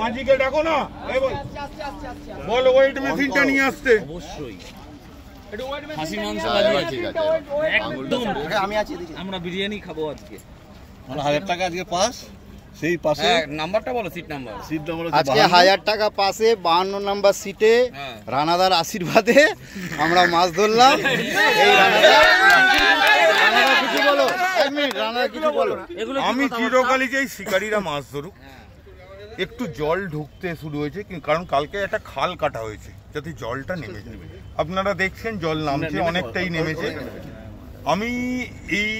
মাঝিকে ডাকো না, বলো ওয়েট মেশিনটা নিয়ে আসতে। অবশ্যই খাসি মাংস আছে, একদম আমি আছি, আমরা বিরিয়ানি খাবো আজকে। 1000 টাকা আজকে পাস, সেই পাশে নাম্বারটা বলো, সিট নাম্বার। সিট নম্বর আজকে 1000 টাকা পাশে 52 নম্বর সিটে রানাদার আশীর্বাদে আমরা মাছ ধরলাম। এই রানাদার কিছু বলো, এক মিনিট, রানাদার কিছু বলো। আমি চিরকালই চাই শিকারীরা মাছ ধরুক, একটু জল ঢুকতে শুরু হয়েছে, কারণ কালকে একটা খাল কাটা হয়েছে যাতে জলটা নেমে যাবে। আপনারা দেখছেন জল নামছে, অনেকটাই নেমেছে। আমি এই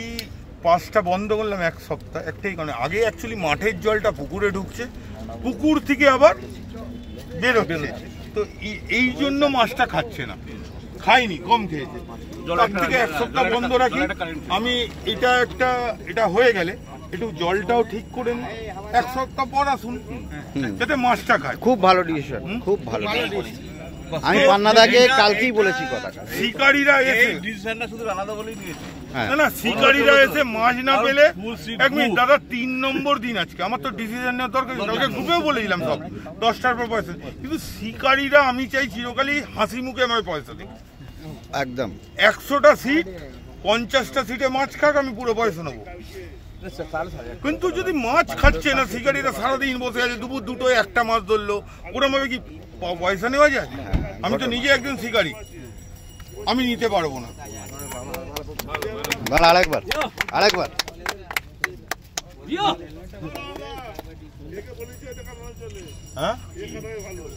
পাঁচটা বন্ধ করলাম এক সপ্তাহ, একটাই কারণে আগে অ্যাকচুয়ালি মাঠের জলটা পুকুরে ঢুকছে, পুকুর থেকে আবার বেরোচ্ছে, তো এই জন্য মাছটা খাচ্ছে না, খাইনি, কম খেয়েছে। তার থেকে এক সপ্তাহ বন্ধ রাখি আমি। এটা হয়ে গেলে একটু জলটাও ঠিক করে নিই, এক সপ্তাহ পর আসুন যাতে মাছটা খায়। খুব ভালো ডিসিশন, খুব ভালো। আমি পান্নাদাকে কালকেই বলেছি কথাটা। শিকারীরা এসে ডিসিশনটা শুধু রানাদা বলেই দিয়েছে। না, শিকারীরা এসে মাছ না পেলে, এক মিনিট দাদা, 3 নম্বর দিন আজকে, আমার তো ডিসিশন নেওয়ার দরকার, কালকে গ্রুপেও বলেছিলাম সব 10টার পর পয়সা, কিন্তু শিকারীরা আমি চাই চিরকালই হাসি মুখে আমার পয়সা দিই। একদম 100টা সিট, 50টা সিটে মাছ খাক, আমি পুরো পয়সা নেবো। কিন্তু যদি মাছ খাচ্ছে না শিকারীরা, সারাদিন বসে আছে, দুপুর 2টোয় একটা মাছ ধরলো, ওরম ভাবে কি পয়সা নেওয়া যায়? আমি তো নিজে একজন শিকারী, আমি নিতে পারবো না। আরেকবার হ্যাঁ